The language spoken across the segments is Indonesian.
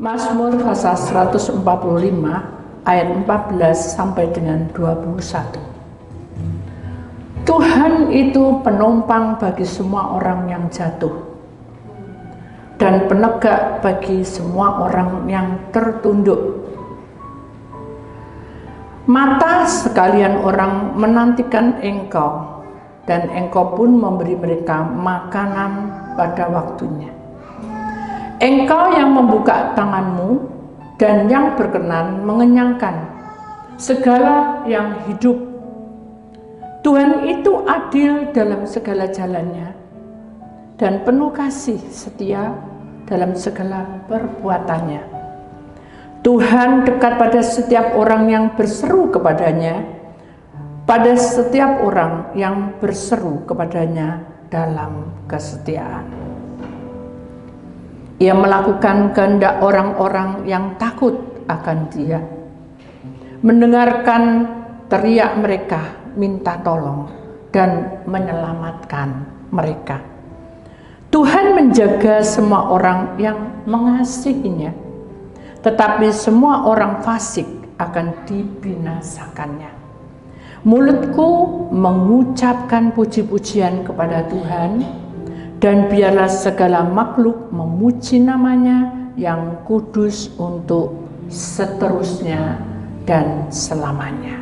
Mazmur pasal 145 ayat 14 sampai dengan 21. Tuhan itu penopang bagi semua orang yang jatuh dan penegak bagi semua orang yang tertunduk. Mata sekalian orang menantikan Engkau, dan Engkau pun memberi mereka makanan pada waktunya. Engkau yang membuka tanganmu dan yang berkenan mengenyangkan segala yang hidup. Tuhan itu adil dalam segala jalannya dan penuh kasih setia dalam segala perbuatannya. Tuhan dekat pada setiap orang yang berseru kepadanya, pada setiap orang yang berseru kepadanya dalam kesetiaan. Ia melakukan kehendak orang-orang yang takut akan Dia, mendengarkan teriak mereka minta tolong dan menyelamatkan mereka. Tuhan menjaga semua orang yang mengasihinya, tetapi semua orang fasik akan dibinasakannya. Mulutku mengucapkan puji-pujian kepada Tuhan, dan biarlah segala makhluk memuji namanya yang kudus untuk seterusnya dan selamanya.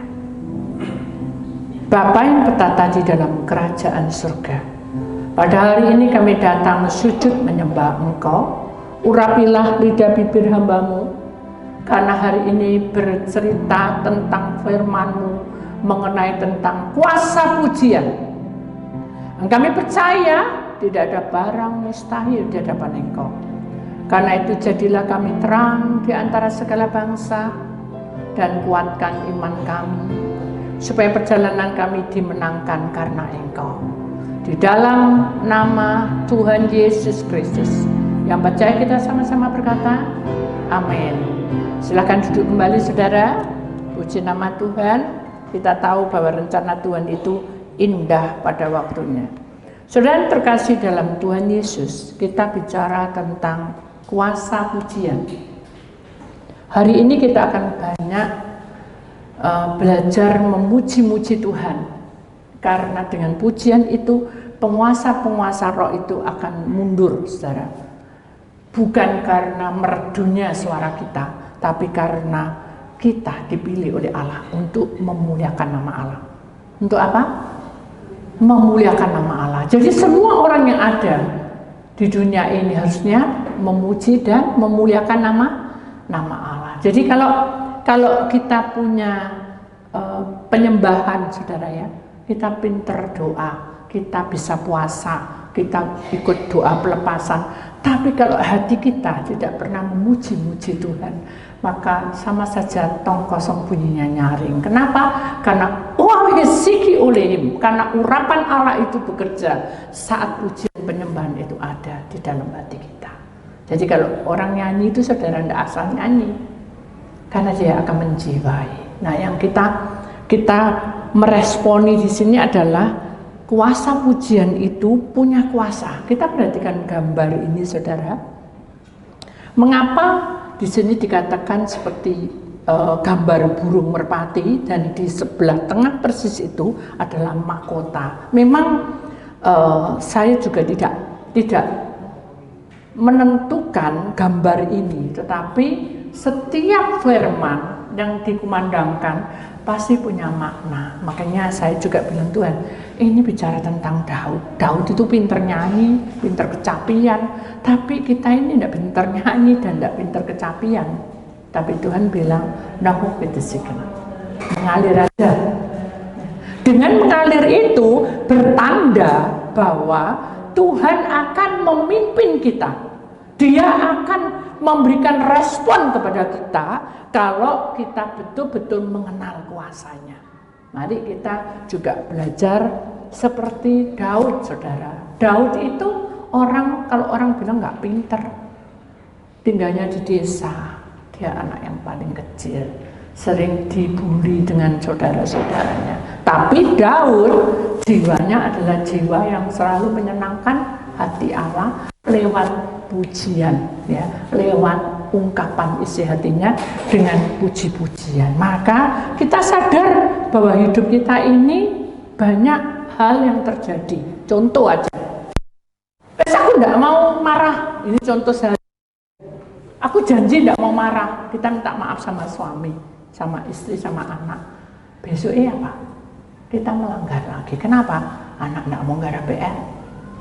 Bapa yang bertata di dalam kerajaan surga, pada hari ini kami datang sujud menyembah Engkau. Urapilah lidah bibir hamba-Mu, karena hari ini bercerita tentang firman-Mu mengenai tentang kuasa pujian. Dan kami percaya tidak ada barang mustahil di hadapan Engkau. Karena itu jadilah kami terang di antara segala bangsa, dan kuatkan iman kami, supaya perjalanan kami dimenangkan karena Engkau. Di dalam nama Tuhan Yesus Kristus, yang percaya kita sama-sama berkata, amin. Silakan duduk kembali saudara. Puji nama Tuhan. Kita tahu bahwa rencana Tuhan itu indah pada waktunya. Saudara terkasih dalam Tuhan Yesus, kita bicara tentang kuasa pujian. Hari ini kita akan banyak belajar memuji-muji Tuhan, karena dengan pujian itu penguasa-penguasa roh itu akan mundur, saudara. Bukan karena merdunya suara kita, tapi karena kita dipilih oleh Allah untuk memuliakan nama Allah. Untuk apa? Memuliakan nama Allah. Jadi semua orang yang ada di dunia ini harusnya memuji dan memuliakan nama Allah. Jadi kalau kita punya penyembahan, saudara ya, kita pinter doa, kita bisa puasa, kita ikut doa pelepasan. Tapi kalau hati kita tidak pernah memuji-muji Tuhan, maka sama saja tong kosong bunyinya nyaring. Kenapa? Karena karena urapan Allah itu bekerja saat pujian penyembahan itu ada di dalam hati kita. Jadi kalau orang nyanyi itu saudara tidak asal nyanyi, karena dia akan menjiwai. Nah, yang kita meresponi di sini adalah kuasa pujian itu punya kuasa. Kita perhatikan gambar ini, saudara. Mengapa di sini dikatakan seperti gambar burung merpati, dan di sebelah tengah persis itu adalah mahkota. Memang saya juga tidak menentukan gambar ini, tetapi setiap firman yang dikumandangkan pasti punya makna. Makanya saya juga bilang, Tuhan, ini bicara tentang Daud. Daud itu pinter nyanyi, pinter kecapian, tapi kita ini tidak pinter nyanyi dan tidak pinter kecapian. Tapi Tuhan bilang, nahu bidesikan, mengalir aja. Dengan mengalir itu bertanda bahwa Tuhan akan memimpin kita. Dia akan memberikan respon kepada kita kalau kita betul-betul mengenal kuasanya. Mari kita juga belajar seperti Daud, saudara. Daud itu kalau orang bilang nggak pinter, tinggalnya di desa. Dia anak yang paling kecil, sering dibully dengan saudara-saudaranya. Tapi Daud jiwanya adalah jiwa yang selalu menyenangkan hati Allah lewat pujian, ya, lewat ungkapan isi hatinya dengan puji-pujian. Maka kita sadar bahwa hidup kita ini banyak hal yang terjadi. Contoh aja, aku tidak mau marah, ini contoh sehari. Aku janji tidak mau marah, kita minta maaf sama suami, sama istri, sama anak. Besoknya apa? Kita melanggar lagi. Kenapa? Anak tidak mau nggarap PR.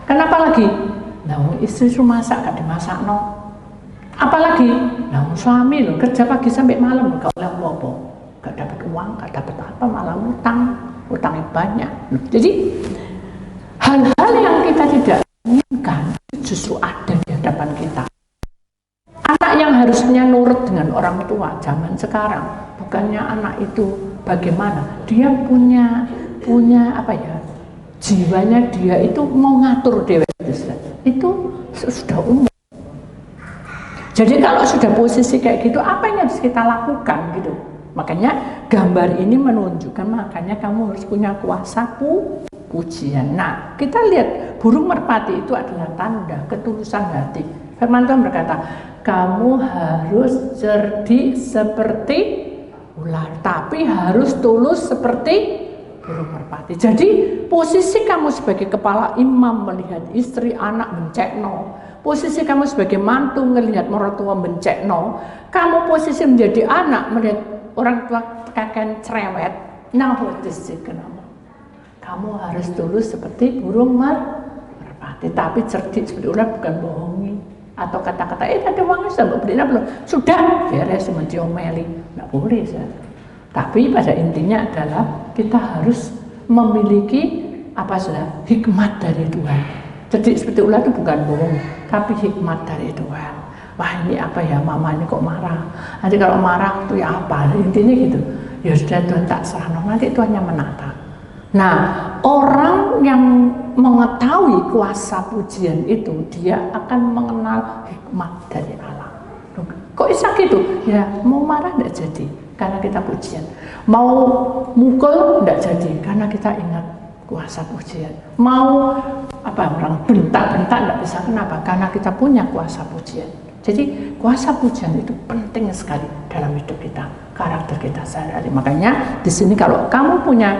Kenapa lagi? Nah, istri suruh masak, gak dimasak no. Apalagi, nah suami loh kerja pagi sampai malam gak oleh apa-apa, gak dapat uang, gak dapat apa, malah utangnya banyak. Jadi hal-hal yang kita tidak inginkan justru ada di hadapan kita. Anak yang harusnya nurut dengan orang tua zaman sekarang, bukannya anak itu bagaimana? Dia punya apa ya? Jiwanya dia itu mau ngatur dewa itu sudah umum. Jadi kalau sudah posisi kayak gitu, apa yang harus kita lakukan gitu? Makanya gambar ini menunjukkan, makanya kamu harus punya kuasa pujian. Nah, kita lihat burung merpati itu adalah tanda ketulusan hati. Firman Tuhan berkata, kamu harus cerdik seperti ular, tapi harus tulus seperti burung merpati. Jadi posisi kamu sebagai kepala imam melihat istri anak mencekno, posisi kamu sebagai mantu melihat mertua mencekno, kamu posisi menjadi anak melihat orang tua kakek cerewet. Nah, kamu harus tulus seperti burung merpati, tapi cerdik seperti ular, bukan bohongi atau kata-kata tadi uangnya sudah beli belum, sudah beres menciomeli, nggak boleh saya. Tapi pada intinya adalah kita harus memiliki apa sudah hikmat dari Tuhan. Jadi seperti ular itu bukan bohong, tapi hikmat dari Tuhan. Wah ini apa ya, mama ini kok marah. Nanti kalau marah itu ya apa? Intinya gitu. Ya sudah Tuhan tak serah, nanti Tuhan yang menata. Nah, orang yang mengetahui kuasa pujian itu, dia akan mengenal hikmat dari Allah. Kok bisa gitu? Ya mau marah tidak jadi, karena kita pujian. Mau mukul tidak jadi, karena kita ingat kuasa pujian. Mau orang bentak-bentak tidak bisa, kenapa? Karena kita punya kuasa pujian. Jadi kuasa pujian itu penting sekali dalam hidup kita, karakter kita sehari-hari. Makanya di sini kalau kamu punya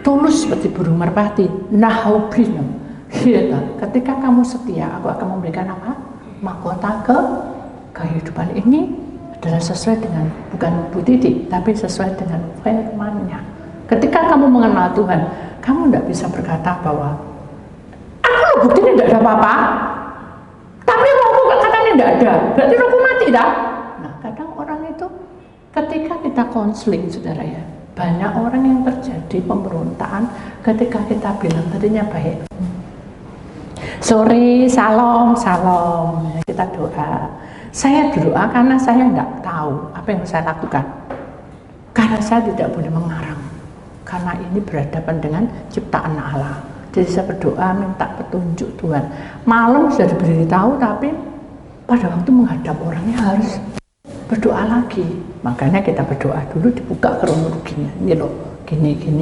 tulus seperti burung merpati, nahaubinum, ketika kamu setia, aku akan memberikan apa? Mahkota kehidupan ini adalah sesuai dengan, bukan Bu Titi, tapi sesuai dengan firman-Nya. Ketika kamu mengenal Tuhan, kamu tidak bisa berkata bahwa aku buktinya tidak ada apa-apa, tapi rohku katanya tidak ada, berarti rohku mati dah. Nah, kadang orang itu ketika kita konseling, saudara ya, banyak orang yang terjadi pemberontakan ketika kita bilang tadinya baik. Sore, salam, kita doa. Saya berdoa karena saya tidak tahu apa yang saya lakukan. Karena saya tidak boleh mengarang. Karena ini berhadapan dengan ciptaan Allah. Jadi saya berdoa minta petunjuk Tuhan. Malam sudah diberitahu, tapi pada waktu menghadap orangnya harus berdoa lagi. Makanya kita berdoa dulu, dibuka kronologinya. Ini loh, gini.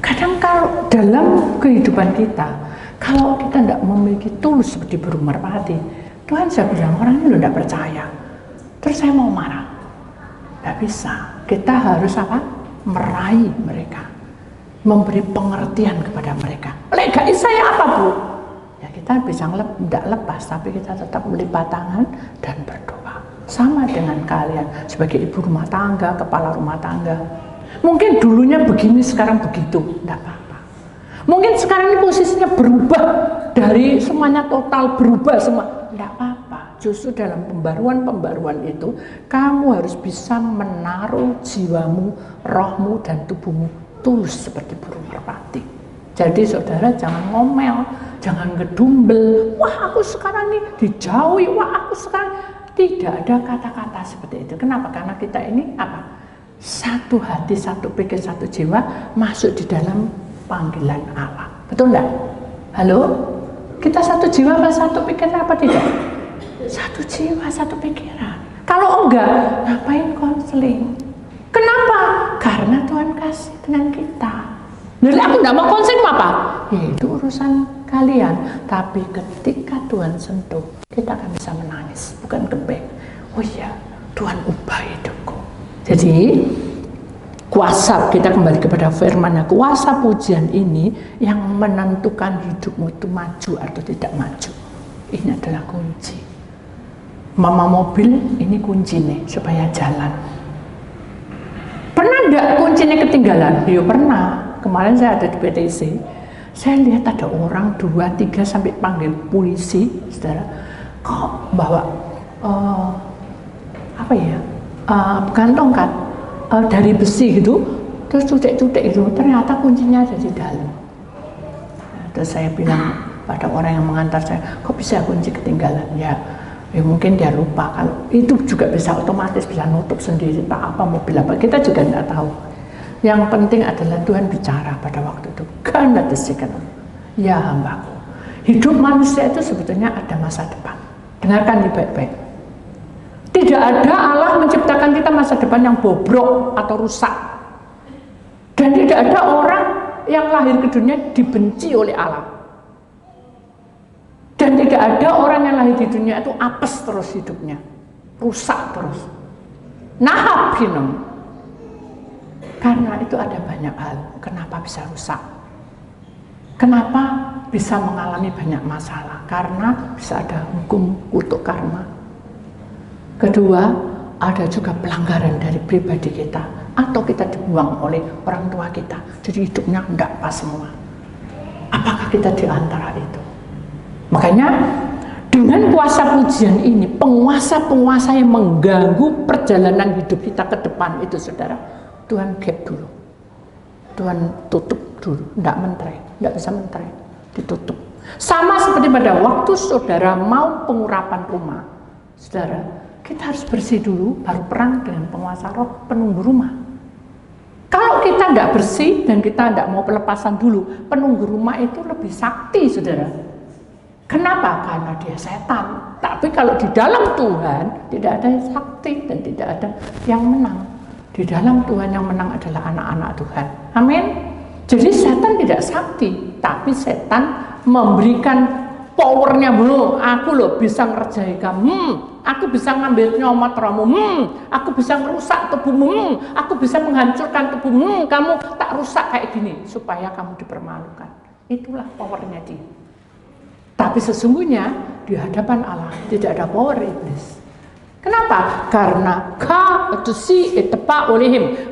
Kadang kalau dalam kehidupan kita, kalau kita tidak memiliki tulus seperti burung merpati, Tuhan saya bilang orang ini tidak percaya, terus saya mau marah, tidak bisa. Kita harus apa? Meraih mereka, memberi pengertian kepada mereka. Lega saya apa Bu? Ya kita bisa tidak lepas, tapi kita tetap melipat tangan dan berdoa. Sama dengan kalian sebagai ibu rumah tangga, kepala rumah tangga. Mungkin dulunya begini, sekarang begitu, tidak apa-apa. Mungkin sekarang ini posisinya berubah, dari semuanya total berubah semua, tidak apa-apa. Justru dalam pembaruan itu, kamu harus bisa menaruh jiwamu, rohmu, dan tubuhmu tulus seperti burung merpati. Jadi saudara jangan ngomel, jangan gedumbel, wah aku sekarang ini dijauhi, wah aku sekarang. Tidak ada kata-kata seperti itu. Kenapa? Karena kita ini apa? Satu hati, satu pikir, satu jiwa masuk di dalam panggilan Allah. Betul enggak? Halo? Kita satu jiwa apa satu pikiran apa tidak? Satu jiwa, satu pikiran. Kalau enggak, ngapain konseling? Kenapa? Karena Tuhan kasih dengan kita. Jadi aku enggak mau konseling apa? ya itu urusan kalian. Tapi ketika Tuhan sentuh, kita akan bisa menangis, bukan kebek. Oh iya, Tuhan ubah hidupku. Jadi kuasa, kita kembali kepada firman-Nya, kuasa pujian ini yang menentukan hidupmu itu maju atau tidak maju. Ini adalah kunci. Mama mobil ini kunci nih supaya jalan. Pernah enggak kuncinya ketinggalan? Ya pernah. Kemarin saya ada di PTC, saya lihat ada orang 2-3 sampai panggil polisi, saudara, kok bawa bukan tongkat, dari besi gitu, terus cutek-cutek itu, ternyata kuncinya ada di dalam. Terus saya bilang pada orang yang mengantar saya, kok bisa kunci ketinggalan? Ya mungkin dia lupa. Kalau itu juga bisa otomatis bisa nutup sendiri, apa mobil apa, kita juga tidak tahu. Yang penting adalah Tuhan bicara pada waktu itu, karena disikan, ya hambaku. Hidup manusia itu sebetulnya ada masa depan. Dengarkan baik-baik. Tidak ada Allah menciptakan kita masa depan yang bobrok atau rusak. Dan tidak ada orang yang lahir ke dunia dibenci oleh Allah. Dan tidak ada orang yang lahir di dunia itu apes terus hidupnya, rusak terus. Nahab hinem. Karena itu ada banyak hal, kenapa bisa rusak? Kenapa bisa mengalami banyak masalah? Karena bisa ada hukum kutuk karma. Kedua, ada juga pelanggaran dari pribadi kita, atau kita dibuang oleh orang tua kita, jadi hidupnya tidak pas semua. Apakah kita di antara itu? Makanya dengan kuasa pujian ini, penguasa-penguasa yang mengganggu perjalanan hidup kita ke depan itu, saudara, Tuhan gap dulu, Tuhan tutup dulu, tidak bisa menterai, ditutup. Sama seperti pada waktu saudara mau pengurapan rumah, saudara, kita harus bersih dulu, baru perang dengan penguasa roh penunggu rumah. Kalau kita tidak bersih dan kita tidak mau pelepasan dulu, penunggu rumah itu lebih sakti, saudara. Kenapa? Karena dia setan. Tapi kalau di dalam Tuhan tidak ada yang sakti dan tidak ada yang menang. Di dalam Tuhan yang menang adalah anak-anak Tuhan. Amin. Jadi setan tidak sakti, tapi setan memberikan powernya dulu. Aku loh bisa ngerjai kamu, aku bisa ngambil nyomot rohmu, aku bisa merusak tubuhmu, aku bisa menghancurkan tubuhmu, kamu tak rusak kayak gini supaya kamu dipermalukan. Itulah powernya dia. Tapi sesungguhnya di hadapan Allah tidak ada power iblis. Kenapa? Karena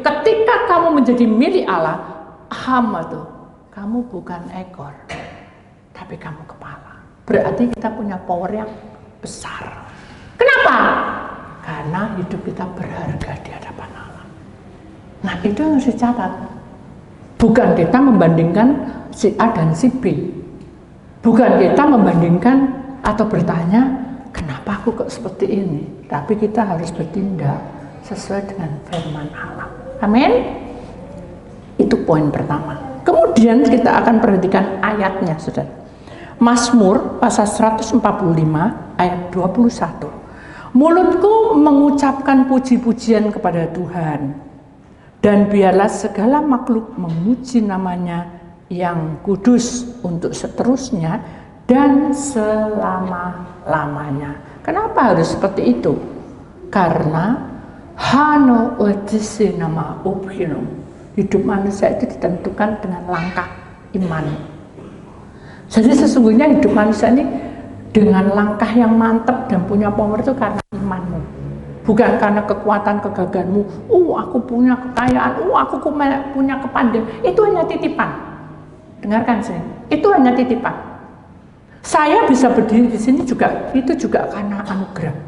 ketika kamu menjadi milik Allah, kamu bukan ekor, tapi kamu kepala. Berarti kita punya power yang besar. Kenapa? Karena hidup kita berharga di hadapan Allah. Nah, itu yang harus dicatat. Bukan kita membandingkan si A dan si B. Bukan kita membandingkan atau bertanya, kenapa aku kok seperti ini? Tapi kita harus bertindak sesuai dengan firman Allah. Amin. Itu poin pertama. Kemudian kita akan perhatikan ayatnya, saudara. Mazmur pasal 145 ayat 21. Mulutku mengucapkan puji-pujian kepada Tuhan, dan biarlah segala makhluk memuji namanya yang kudus untuk seterusnya dan selama-lamanya. Kenapa harus seperti itu? Karena hano odisi nama ubhinum. Hidup manusia itu ditentukan dengan langkah iman. Jadi sesungguhnya hidup manusia ini dengan langkah yang mantap dan punya power itu karena imanmu. Bukan karena kekuatan kegagahanmu. Aku punya kekayaan. Aku punya kepandaian. Itu hanya titipan. Dengarkan saya. Itu hanya titipan. Saya bisa berdiri di sini juga, itu juga karena anugerah.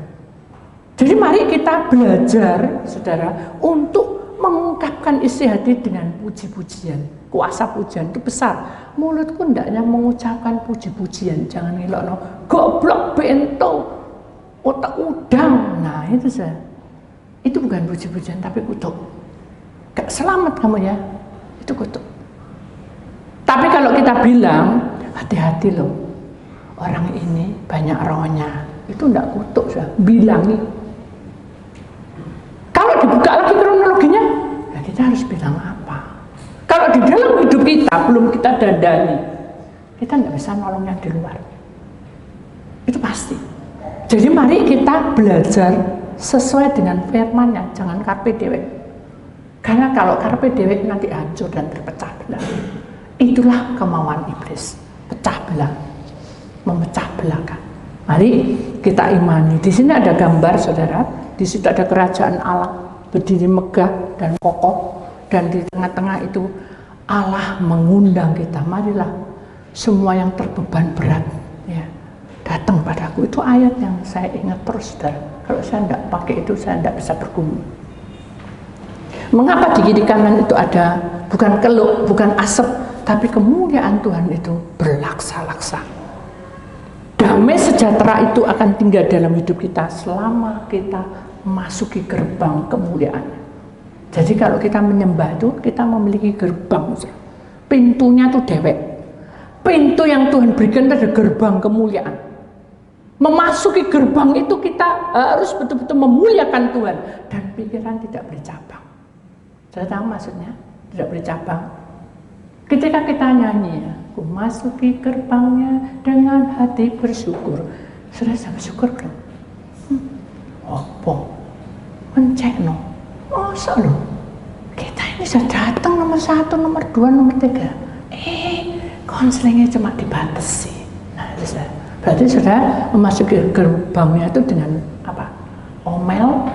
Jadi mari kita belajar, saudara, untuk mengungkapkan isi hati dengan puji-pujian. Kuasa pujian itu besar. Mulutku hendaknya mengucapkan puji-pujian. Jangan ngilokno, goblok bento, otak udang. Nah itu saya. Itu bukan puji-pujian tapi kutuk. Gak selamat kamu ya. Itu kutuk. Tapi kalau kita bilang, hati-hati loh. Orang ini banyak rohnya, itu enggak kutuk, bilangi. Kalau dibuka lagi kronologinya, ya kita harus bilang apa? Kalau di dalam hidup kita belum kita dandani, kita tidak bisa nolong yang di luar. Itu pasti. Jadi mari kita belajar sesuai dengan firman-Nya, jangan karpe dewek. Karena kalau karpe dewek nanti hancur dan terpecah belah. Itulah kemauan iblis, pecah belah, memecah belahkan. Mari kita imani. Di sini ada gambar, saudara. Di situ ada kerajaan Allah berdiri megah dan kokoh, dan di tengah-tengah itu Allah mengundang kita. Marilah semua yang terbeban berat, ya, datang padaku. Itu ayat yang saya ingat terus, saudara. Kalau saya tidak pakai itu, saya tidak bisa bergumul. Mengapa di kiri kanan itu ada bukan keluk, bukan asap, tapi kemuliaan Tuhan itu berlaksa-laksa. Damai sejahtera itu akan tinggal dalam hidup kita selama kita masuki gerbang kemuliaan. Jadi kalau kita menyembah itu, kita memiliki gerbang. Pintunya itu dewek. Pintu yang Tuhan berikan itu ada gerbang kemuliaan. Memasuki gerbang itu kita harus betul-betul memuliakan Tuhan. Dan pikiran tidak bercabang. Saya tahu maksudnya, tidak bercabang. Ketika kita nyanyi, aku masuki gerbangnya dengan hati bersyukur. Sudah saya bersyukur belum? Apa? Mencek no. Masa loh? Kita ini sudah datang nomor 1, nomor 2, nomor 3. Konselingnya cuma dibatasi. Nah, itu sudah. Berarti sudah memasuki gerbangnya itu dengan apa? Omelan.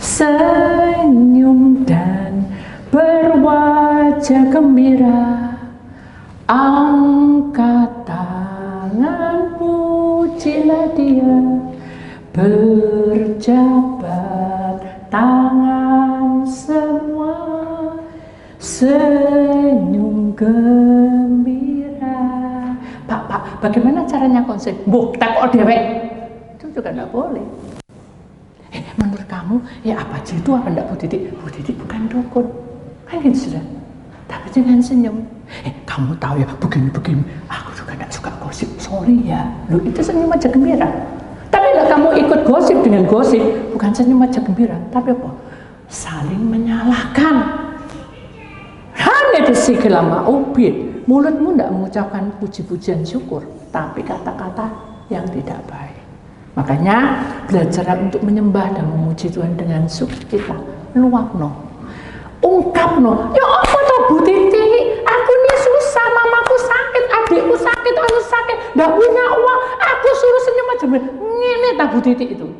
Senyum dan berwajah gembira, angkat tangan, pujilah Dia, berjabat tangan semua, senyum gembira. Pak, bagaimana caranya konser? Takut dewek. Itu juga tidak boleh. Menurut kamu, ya apa aja itu apa enggak Bu Titik? Bu Titik bukan dukun. Kan gitu sudah. Tapi dengan senyum. Kamu tahu ya, begini. Aku juga tidak suka gosip. Sorry ya. Loh, itu senyum aja gembira. Tapi kalau kamu ikut gosip dengan gosip, bukan senyum aja gembira. Tapi apa? Saling menyalahkan. Hanya disikilama ubid. Mulutmu tidak mengucapkan puji-pujian syukur, tapi kata-kata yang tidak baik. Makanya belajar untuk menyembah dan memuji Tuhan dengan sukacita. Luapno, ungkapno. Ya apa toh Bu Titi? Aku ini susah, mamaku sakit, adikku sakit, aku sakit, tidak punya uang. Aku suruh senyum aja. Ini tak Bu Titi itu.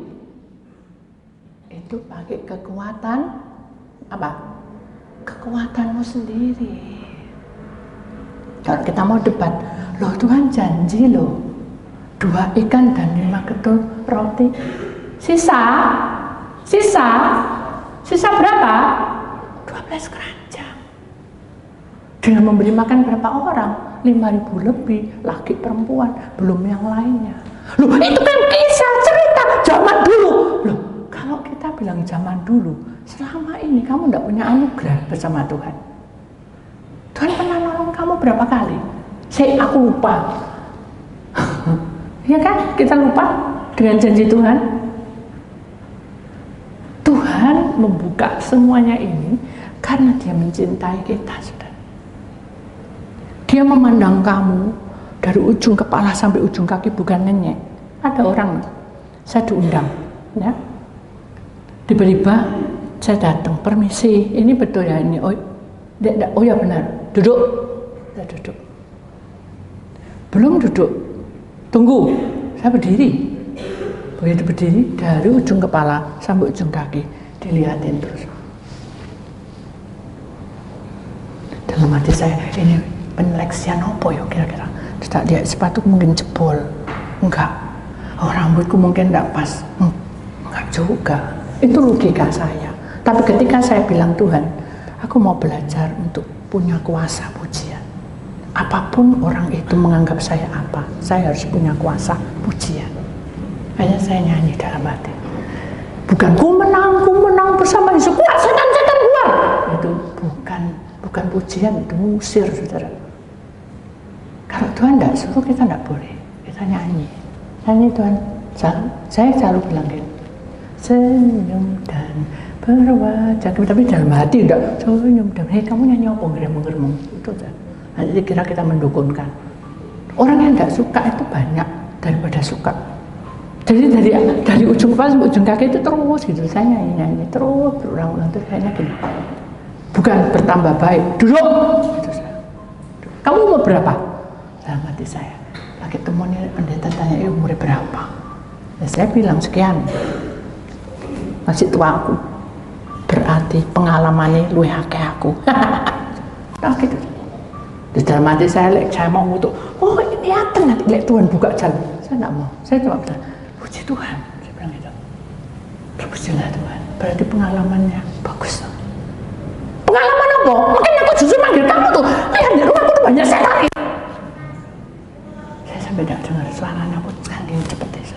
Itu pakai kekuatan apa? Kekuatanmu sendiri. Kalau kita mau debat, loh Tuhan janji loh 2 ikan dan 5 ketul roti. Sisa berapa? 12 keranjang. Dengan memberi makan berapa orang? 5.000 lebih, laki perempuan, belum yang lainnya. Loh itu kan kisah cerita zaman dulu. Loh kalau kita bilang zaman dulu, selama ini kamu tidak punya anugerah bersama Tuhan. Tuhan pernah nolong kamu berapa kali? Aku lupa. Ya kan? Kita lupa dengan janji Tuhan. Tuhan membuka semuanya ini karena Dia mencintai kita, saudara. Dia memandang kamu dari ujung kepala sampai ujung kaki, bukan nenyek. Ada orang, saya diundang, ya. Tiba-tiba saya datang, permisi, ini betul ya ini? Oh ya benar, duduk. Saya duduk. Belum duduk, tunggu, saya berdiri. Begitu berdiri, dari ujung kepala sampai ujung kaki, dilihatin terus. Dalam hati saya, ini penyeleksian apa ya kira-kira? Tidak lihat sepatu mungkin jebol, enggak. Rambutku mungkin tidak pas, enggak juga. Itu logika saya. Tapi ketika saya bilang Tuhan, aku mau belajar untuk punya kuasa pujian. Apapun orang itu menganggap saya apa, saya harus punya kuasa pujian. Hanya saya nyanyi dalam hati. Bukan ku menang bersama Yesus. Kuat setan keluar. Itu bukan pujian, itu ngusir, saudara. Kalau Tuhan tidak suruh, kita tidak boleh. Kita nyanyi Tuhan. Saya selalu bilang gitu. Senyum dan berwajah, tapi dalam hati enggak senyum dan kamu nyanyi apa ngeremeng itu aja. Nanti kira kita mendukunkan. Orang yang nggak suka itu banyak daripada suka. Jadi dari ujung kepala sampai ujung kaki itu terus gitu, saya nyanyi terus berulang-ulang terus kayaknya gini. Bukan bertambah baik, duduk. Gitu saya. Kamu umur berapa? Dalam hati saya. Lagi temunya pendeta tanya, umur berapa? Ya, saya bilang sekian. Masih tua aku. Berarti pengalamannya luwih akeh aku. Nah gitu. Di dalam hati saya mau ngutuk, oh ini yakin nanti Tuhan buka jalan. Saya nggak mau. Saya cuma bilang, puji Tuhan. Saya bilang gitu. Terpujilah Tuhan. Berarti pengalamannya bagus. Pengalaman apa? Mungkin aku justru manggil kamu tuh. Lihat di rumahku tuh banyak setan. Saya sampai tidak dengar suaranya pun saking cepet itu.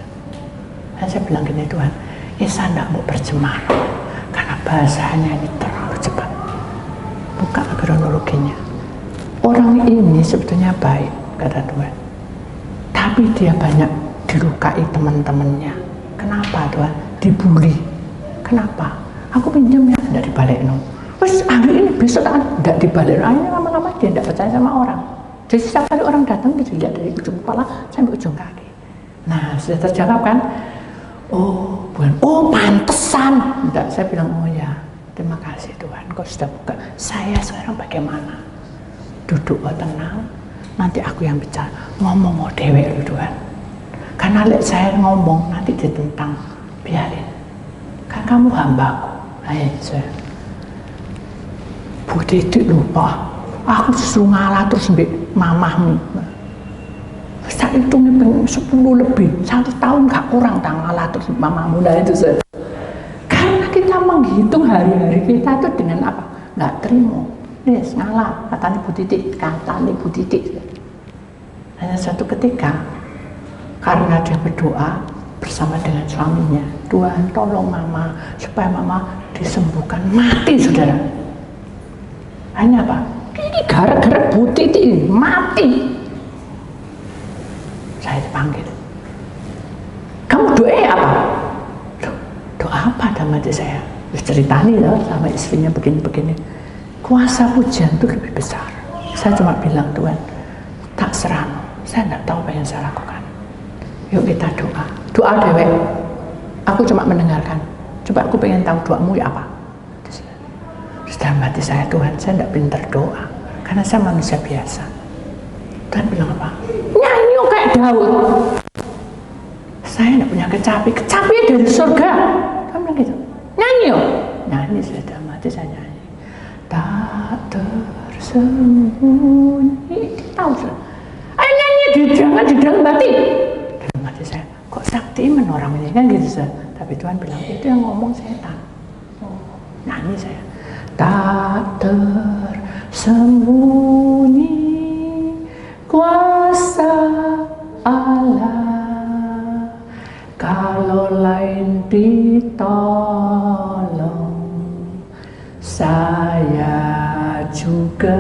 Dan saya bilang gini, Tuhan, saya tidak mau berjemah karena bahasanya ini terlalu cepat. Buka kronologinya. Orang ini sebetulnya baik, kata Tuhan. Tapi dia banyak dilukai teman-temannya. Kenapa Tuhan? Dibully. Kenapa? Aku pinjam ya, tidak dibalik no. Terus hari ini besok kan tidak dibalik. Akhirnya lama-lama dia tidak percaya sama orang. Jadi setiap kali orang datang dia dilihat dari ujung kepala sampai ujung kaki. Nah sudah terjawab kan? Oh bukan. Oh pantesan. Tidak, saya bilang oh ya. Terima kasih Tuhan. Kau sudah buka. Saya sekarang bagaimana? Duduk tenang. Nanti aku yang bicara. Ngomong dewek lu Tuhan. Karena saya ngomong nanti ditentang. Biarin. Kan kamu hambaku. Ayo saya. Bu Titik lupa, aku justru ngalah terus sampai mamahmu. Saya hitungnya 10 lebih, 1 tahun gak kurang tak ngalah terus mamahmu. Nah itu saya. Karena kita menghitung hari-hari kita itu dengan apa? Gak terima. Yes, ngalah, katanya Bu Titik. Hanya satu ketika, karena dia berdoa bersama dengan suaminya, Tuhan tolong mama, supaya mama disembuhkan, mati saudara. Hanya apa? Ini gara-gara Bu Titik mati. Saya dipanggil. Kamu doa apa? Doa apa dalam hati saya? Ceritani loh sama istrinya begini-begini. Kuasa pujian itu lebih besar. Saya cuma bilang Tuhan, tak serang. Saya tidak tahu apa yang saya lakukan. Yuk kita doa. Doa dewek. Aku cuma mendengarkan. Coba aku pengen tahu doamu ya apa? Dalam hati saya, Tuhan, saya tidak pintar doa karena saya manusia biasa. Tuhan bilang apa? Nyanyi kayak Daud. Saya tidak punya kecapi dari surga. Tuhan bilang gitu. Nyanyi saya dalam hati saya nyanyi. Tak tersembunyi. Tahu sudah. Ayo nyanyi jangan di dalam hati. Dalam hati saya, kok sakti orang ini kan gitu saya. Tapi Tuhan bilang itu yang ngomong setan. Nyanyi saya. Tak tersembunyi kuasa Allah, kalau lain ditolong saya juga.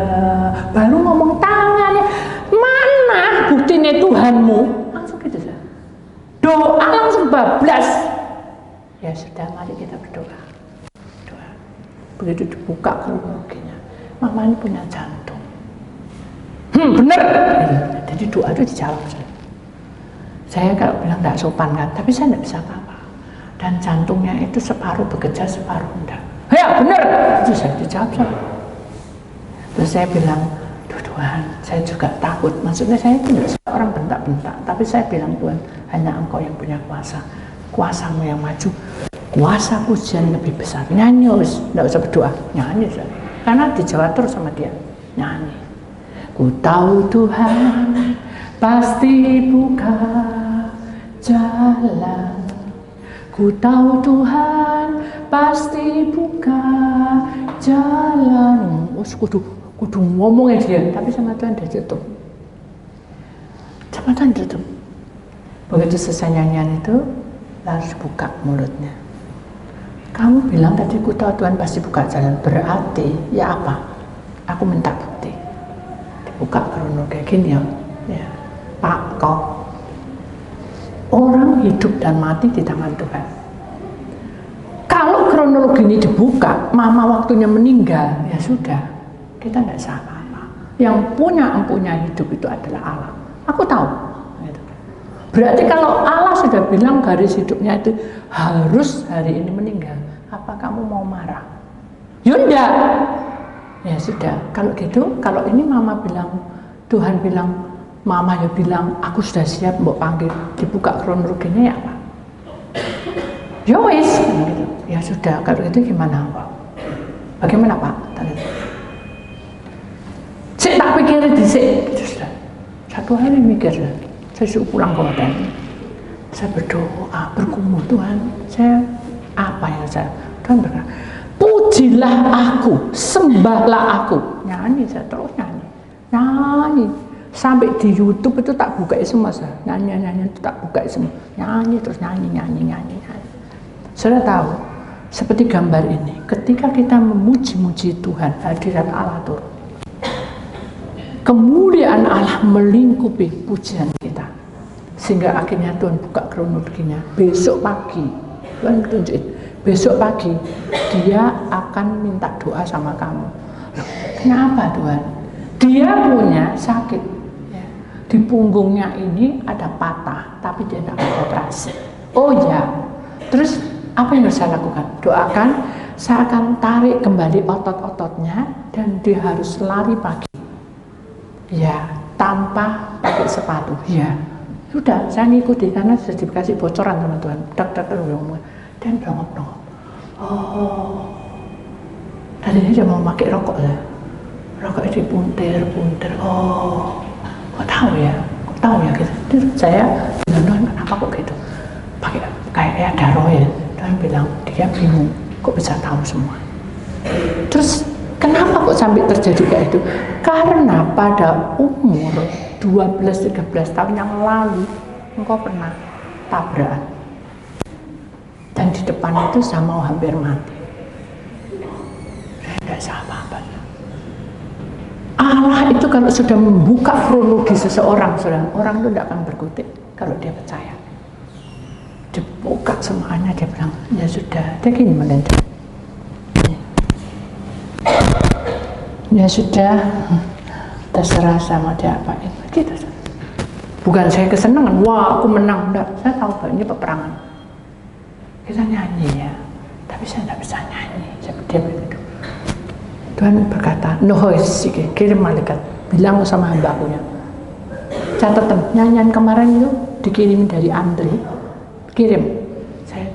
Baru ngomong tangannya, mana buktinya Tuhanmu? Langsung gitu saja. Doa langsung bablas. Ya sudah, mari kita berdoa. Begitu dibuka kronologinya, mama ini punya jantung. Bener. Jadi doa itu dijawab. Saya kalau bilang tidak sopan kan, tapi saya tidak bisa apa-apa. Dan jantungnya itu separuh bekerja, separuh enggak. Ya bener. Itu saya dijawab. Terus saya bilang, Tuhan, saya juga takut. Maksudnya saya itu tidak suka orang bentak-bentak, tapi saya bilang Tuhan, hanya Engkau yang punya kuasa. Kuasamu yang maju. Kuasa pujian lebih besar. Nyanyi, tidak usah berdoa. Nyanyi, karena dijawab terus sama dia. Nyanyi. Ku tahu Tuhan pasti buka jalan. Ku tahu Tuhan pasti buka jalan. Kudu ngomongnya dia, tapi sama Tuhan dia tutup. Sama Tuhan tutup. Begitu selesai nyanyian itu, harus buka mulutnya. Kamu bilang tadi ku tahu Tuhan pasti buka jalan, berarti ya apa? Aku minta bukti. Dibuka kronologi kayak gini ya. Pak, kok orang hidup dan mati di tangan Tuhan. Kalau kronologi ini dibuka, mama waktunya meninggal, ya sudah, kita tidak salah apa-apa. Yang empunya hidup itu adalah Allah. Aku tahu. Berarti kalau Allah sudah bilang garis hidupnya itu harus hari ini meninggal, apa kamu mau marah? Ya enggak. Ya sudah. Kalau gitu, kalau ini mama bilang, Tuhan bilang, mama ya bilang, aku sudah siap mau panggil, dibuka kronologinya ya apa? Ya wis, gitu. Ya sudah. Kalau gitu gimana Pak? Bagaimana Pak? Saya tak pikirin dhisik. Satu hari mikir, saya suruh pulang ke hotel. Saya berdoa, bergumul, Tuhan, saya apa yang saya? Tuhan berkata, pujilah aku, sembahlah aku. Nyanyi, saya terus nyanyi. Sampai di YouTube itu tak buka semua, saya nyanyi itu tak buka semua. Nyanyi terus nyanyi. Saudara tahu, seperti gambar ini, ketika kita memuji-muji Tuhan, hadirat Allah turun. Kemuliaan Allah melingkupi pujian kita, sehingga akhirnya Tuhan buka kronologinya. Besok pagi Tuhan tunjukin, besok pagi dia akan minta doa sama kamu. Loh, kenapa Tuhan? Dia punya sakit ya. Di punggungnya ini ada patah, tapi dia tidak mau operasi. Oh ya, terus apa yang harus saya lakukan? Doakan, saya akan tarik kembali otot-ototnya dan dia harus lari pagi. Ya, tanpa pakai sepatu. Ya, sudah, saya ngikuti karena sudah dikasih bocoran sama Tuhan. Dan dongok. Oh, tadinya dia mau pakai rokok ya. Rokok itu puntir. Oh, kok tahu ya gitu. Terus saya bilang, kenapa kok gitu? Pakai kayak ada roh ya. Tuhan bilang dia bingung, kok bisa tahu semua. Terus kenapa kok sampai terjadi kayak itu? Karena pada umur 12-13 tahun yang lalu engkau pernah tabrakan. Dan di depan itu saya mau hampir mati. Saya tidak salah apa-apa. Allah itu kalau sudah membuka kronologi seseorang, orang itu tidak akan berkutik kalau dia percaya. Dibuka semuanya, dia bilang, ya sudah, dia gini melentur. Ya sudah, terserah sama dia apa itu gitu. Bukan saya kesenangan, wah aku menang, enggak. Saya tahu bahwa ini peperangan. Kita nyanyi ya, tapi saya tidak bisa nyanyi seperti itu. Tuhan berkata, kirim malaikat, bilang sama hamba-Kunya, catatan nyanyian kemarin itu dikirim dari Andri, kirim. Saya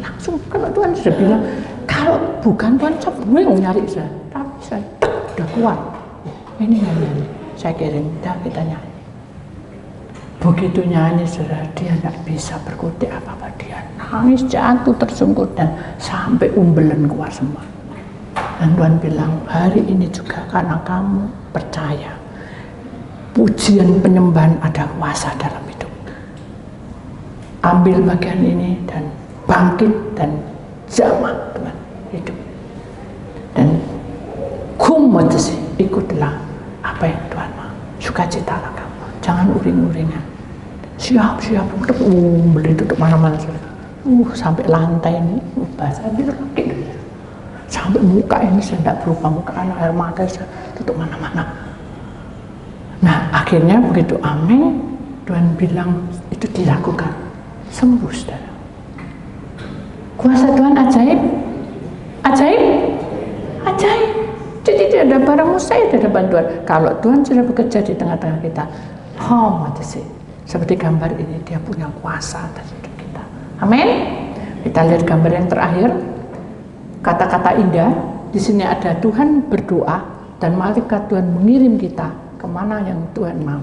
langsung, kalau Tuhan sudah bilang, kalau bukan Tuhan saya bingung nyari saya, tapi saya udah kuat. Ini nyanyi, saya kirim, dah kita nyanyi. Begitu nyanyi saudara, dia tidak bisa berkutik apa-apa, dia nangis jatuh tersungkur dan sampai umbelan keluar semua. Dan Tuhan bilang, hari ini juga karena kamu percaya, pujian penyembahan ada kuasa dalam hidup. Ambil bagian ini dan bangkit dan jamah Tuhan hidup. Dan kumotesi, ikutlah apa yang Tuhan mau. Sukacitalah kamu, jangan uring-uringan. Siap, beli tutup mana-mana sampai lantai ini basah gitu, sampai muka ini saya tidak berubah, muka karena air mata saya tutup mana-mana. Nah akhirnya begitu amin, Tuhan bilang itu dilakukan, sembuh saudara. Kuasa Tuhan ajaib. Jadi tidak ada barang mustahil, tidak ada bantuan. Kalau Tuhan sudah bekerja di tengah-tengah kita, seperti gambar ini, dia punya kuasa atas hidup kita. Amin. Kita lihat gambar yang terakhir. Kata-kata indah. Di sini ada Tuhan berdoa dan malaikat Tuhan mengirim kita kemana yang Tuhan mau.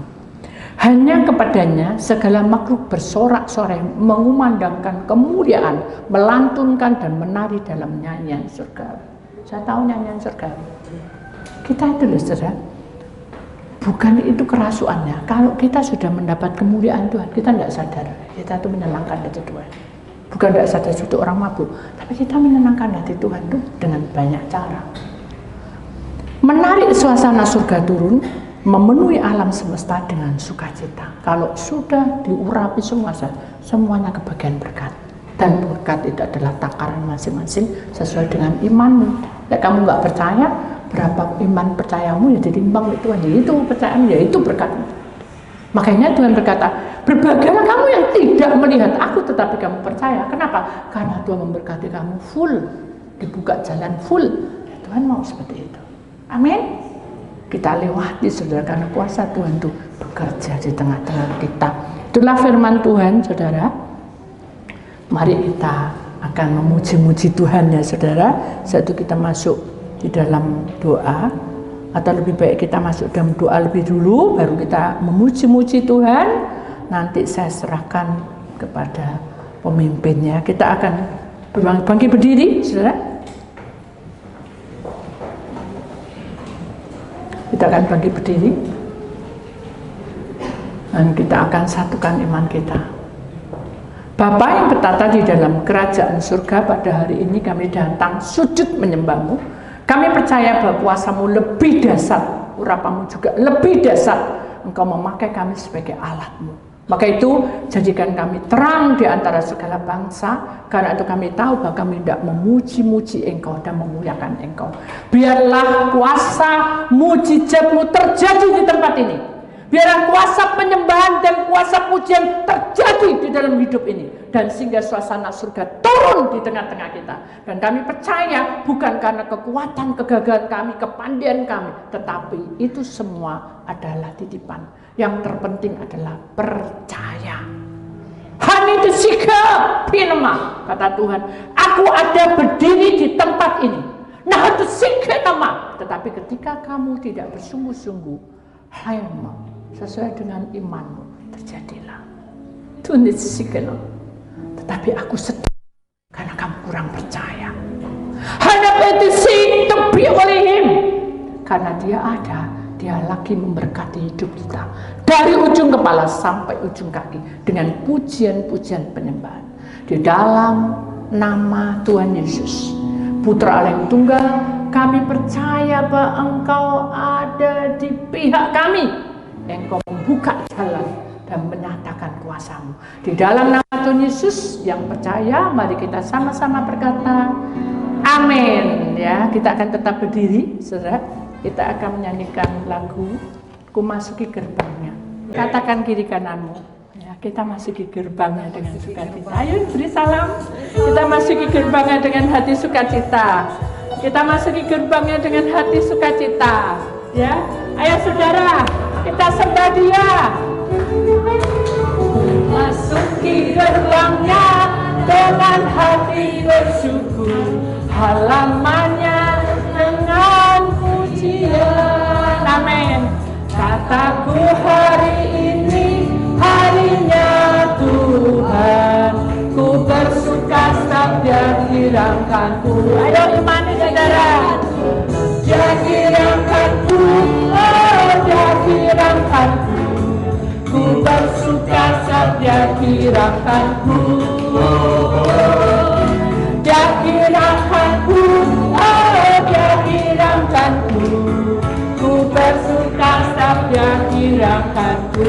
Hanya kepadanya segala makhluk bersorak-sorai, mengumandangkan kemuliaan, melantunkan dan menari dalam nyanyian surga. Saya tahu nyanyian surga. Kita itu loh saudara. Bukan itu kerasuannya. Kalau kita sudah mendapat kemuliaan Tuhan, kita tidak sadar. Kita itu menyenangkan hati Tuhan. Bukan tidak sadar itu orang mabuk, tapi kita menyenangkan hati Tuhan itu dengan banyak cara. Menarik suasana surga turun, memenuhi alam semesta dengan sukacita. Kalau sudah diurapi semua, semuanya kebagian berkat. Dan berkat itu adalah takaran masing-masing sesuai dengan imanmu. Kalau kamu nggak percaya, berapa iman percayamu ya ditimbang oleh Tuhan. Ya itu percayamu, ya itu berkatmu. Makanya Tuhan berkata, berbahagialah kamu yang tidak melihat aku tetapi kamu percaya. Kenapa? Karena Tuhan memberkati kamu full, dibuka jalan full. Ya, Tuhan mau seperti itu. Amin. Kita lewati saudara, karena kuasa Tuhan itu bekerja di tengah-tengah kita. Itulah firman Tuhan, saudara. Mari kita akan memuji-muji Tuhan ya saudara. Saat itu kita masuk di dalam doa, atau lebih baik kita masuk dalam doa lebih dulu, baru kita memuji-muji Tuhan. Nanti saya serahkan kepada pemimpinnya. Kita akan bangkit berdiri, saudara. Kita akan bangkit berdiri dan kita akan satukan iman kita. Bapa yang bertata di dalam kerajaan surga, pada hari ini kami datang sujud menyembahmu. Kami percaya bahwa kuasamu lebih dahsyat, urapanmu juga lebih dahsyat. Engkau memakai kami sebagai alatmu. Maka itu jadikan kami terang di antara segala bangsa. Karena itu kami tahu bahwa kami tidak memuji-muji Engkau dan memuliakan Engkau. Biarlah kuasa mujizatmu terjadi di tempat ini. Biarlah kuasa penyembahan dan kuasa pujian terjadi di dalam hidup ini. Dan sehingga suasana surga turun di tengah-tengah kita. Dan kami percaya bukan karena kekuatan, kegagalan kami, kepandaian kami. Tetapi itu semua adalah titipan. Yang terpenting adalah percaya. Hani desika pinema, kata Tuhan. Aku ada berdiri di tempat ini. Nah desika nama. Tetapi ketika kamu tidak bersungguh-sungguh, hanya sesuai dengan imanmu, terjadilah. Tuhan desika. Tetapi aku sedih karena kamu kurang percaya. Hanya desik tepi oleh him. Karena dia ada. Dia lagi memberkati hidup kita dari ujung kepala sampai ujung kaki dengan pujian-pujian penyembahan di dalam nama Tuhan Yesus, Putra Allah yang tunggal. Kami percaya bahwa Engkau ada di pihak kami. Engkau membuka jalan dan menyatakan kuasa-Mu di dalam nama Tuhan Yesus. Yang percaya, mari kita sama-sama berkata amin. Ya, kita akan tetap berdiri, saudara. Kita akan menyanyikan lagu Ku Masuki Gerbangnya. Katakan kiri kananmu, ya, kita masuki gerbangnya dengan sukacita. Ayo beri salam. Kita masuki gerbangnya dengan hati sukacita. Kita masuki gerbangnya dengan hati sukacita. Ya, ayo saudara, kita sembah Dia. Masuki gerbangnya dengan hati bersyukur, halamannya dengan pujian. Amin. Kataku hari ini harinya Tuhan, ku bersuka sabda kirangkanku. Ayo imani saudara. Dia kirangkanku, oh dia kirangkanku, ku bersuka sabda kirangkanku. Dia kirangkanku, oh dia kirangkanku, ku bersuka sabda kirangkanku.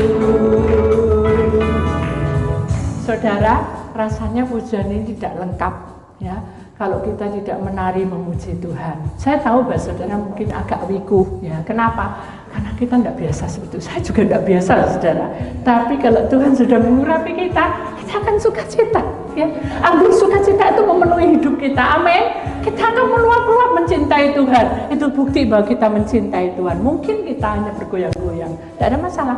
Saudara, rasanya pujian ini tidak lengkap ya kalau kita tidak menari memuji Tuhan. Saya tahu bahwa saudara mungkin agak wikuh ya. Kenapa? Karena kita tidak biasa seperti itu. Saya juga tidak biasa saudara. Tapi kalau Tuhan sudah mengurapi kita akan sukacita ya. Anggur sukacita itu memenuhi hidup kita. Amin. Kita akan meluap-luap mencintai Tuhan. Itu bukti bahwa kita mencintai Tuhan. Mungkin kita hanya bergoyang-goyang, tidak ada masalah.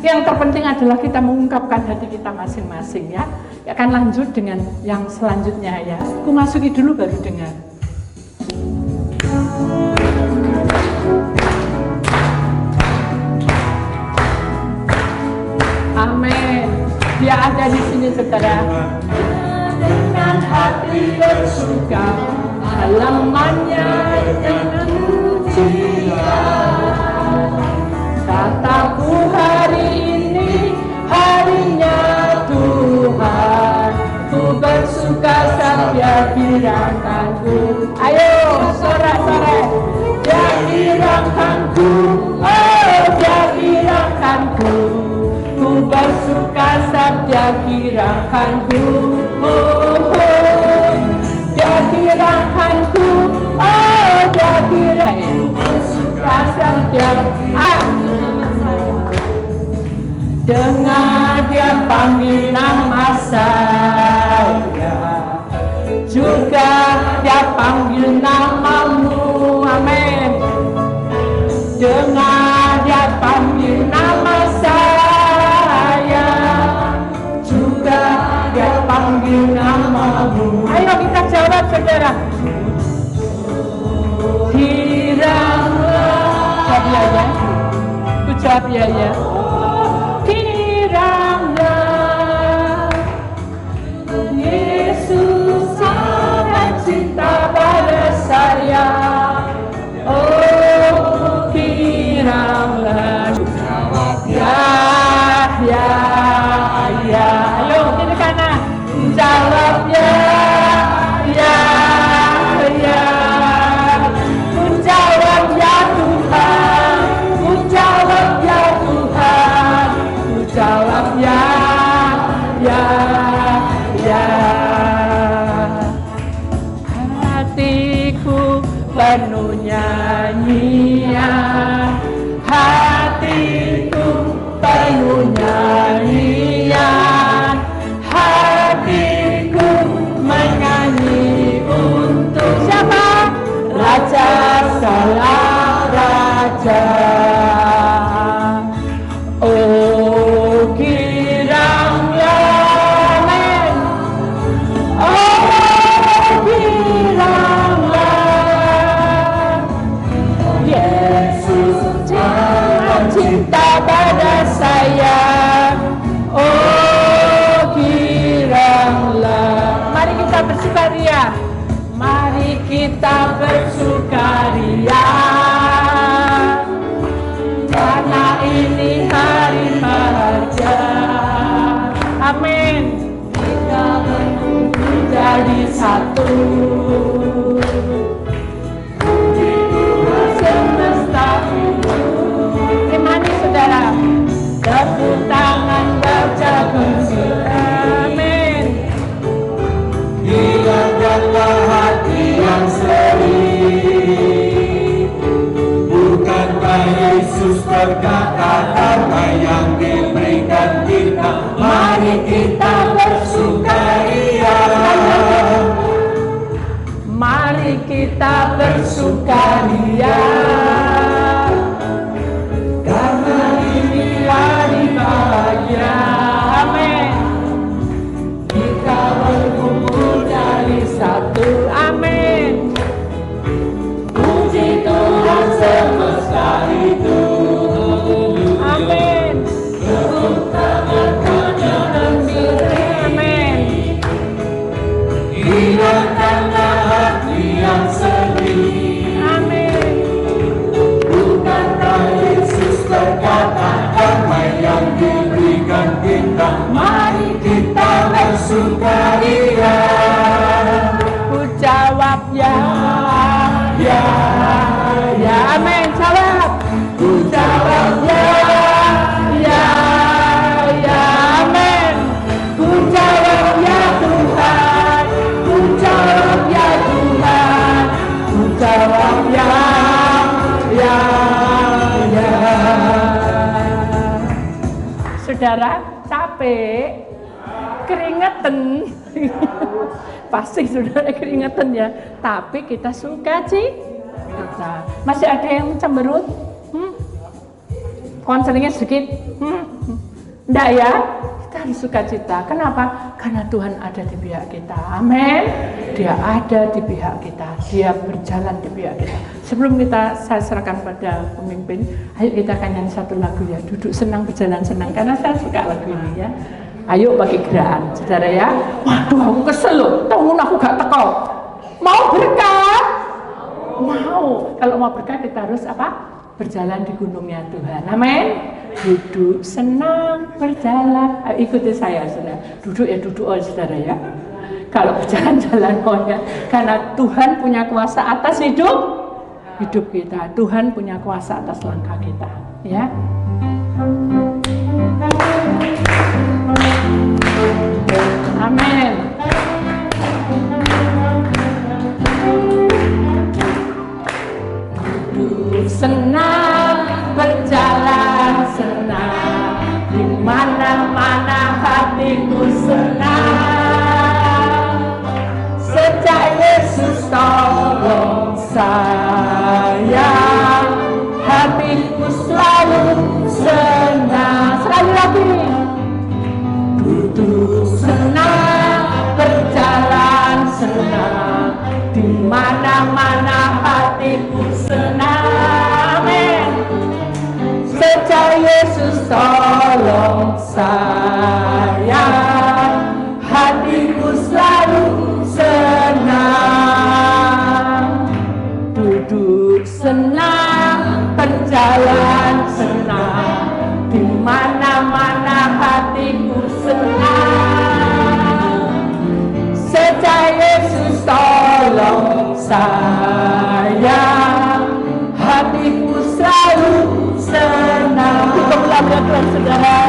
Yang terpenting adalah kita mengungkapkan hati kita masing-masing ya. Akan lanjut dengan yang selanjutnya ya. Aku masuki dulu baru dengar. Amin. Dia ada di sini saudara. Dengan hati bersuka, halamannya dengan pujian. Kataku hari ini harinya Tuhan, ku bersuka sabda kirangkanku. Ayo sorak-sorak. Dia kirangkanku, oh dia kirangkanku, ku bersuka sabda kirangkanku. Dia kirangkanku, oh dia kirangkanku, dia dengar dia panggil nama saya, juga dia panggil namamu. Amin. Dengar dia panggil nama saya, juga dia panggil namamu. Ayo kita jawab saudara. Kiranya, jawab ya ya. Kiranya Yesus sangat cinta pada saya. Oh, kiranya ya, ya, ya. Ayo kiri kanan. Jawab ya, ya, ya. Jawab ya Tuhan. Jawab ya Tuhan. Jawab ya, ya, ya. Hatiku penuh nyanyian, hatiku penuh nyanyian, hatiku menyanyi untuk siapa? Raja segala raja. Oh kiranya, amin. Oh kiranya Yesus sangat cinta pada saya. Oh kiranya, mari kita bersukaria. Mari kita bersukaria, karena ini hari bahagia. Amin. Kita menjadi satu. Puji Tuhan semesta itu. Imani saudara, tepuk tangan berjagung. Amin. Hilangkanlah hati yang sedih. Bukankah Yesus berkata damai yang diberikan kita? Mari kita bersukaria. Mari kita bersukaria, karena ini hari bahagia. Amin. Kita berkumpul dari satu. Amin. Puji Tuhan semesta itu. Amin. Tepuk tangan kanan kiri. Amin. Hilangkanlah hati yang sedih. Amin. Bukankah Yesus berkata damai yang diberikan kita? Mari kita bersukaria. Ku jawab ya, ya, ya. Amin. Jawab. Ku jawab ya, ya, ya. Amin. Ku jawab ya Tuhan. Ku jawab ya Tuhan. Ku jawab ya, ya, ya. Saudara, capek, keringetan. Pasti saudara keringetan ya. Tapi kita suka sih. Masih ada yang cemberut? Konselingnya sedikit? Enggak ya? Kita harus sukacita. Kenapa? Karena Tuhan ada di pihak kita. Amin. Dia ada di pihak kita. Dia berjalan di pihak kita. Sebelum saya serahkan pada pemimpin, ayo kita nyanyi satu lagu ya. Duduk senang, berjalan senang. Karena saya suka lagu ini ya. Ayo bagi gerakan, saudara ya. Waduh, aku kesel loh. Tahun aku gak teko. Mau berkat? Mau. Kalau mau berkat kita harus apa? Berjalan di gunungnya Tuhan. Amin. Duduk senang, berjalan. Ayo ikuti saya, saudara. Duduk ya duduk, saudara ya. Kalau berjalan-jalan ya. Karena Tuhan punya kuasa atas hidup kita. Tuhan punya kuasa atas langkah kita. Ya. Amin. Duduk senang mana-mana hatiku senang. Sejak Yesus tolong saya, hatiku selalu senang. Sekali lagi. Duduk senang, berjalan senang, di mana-mana hatiku senang. Amin. Sejak Yesus tolong saya, hatiku selalu senang. Duduk senang, berjalan senang, di mana-mana hatiku senang. Sejak Yesus tolong saya, hatiku selalu senang. Cukup lagu Tuhan saudara.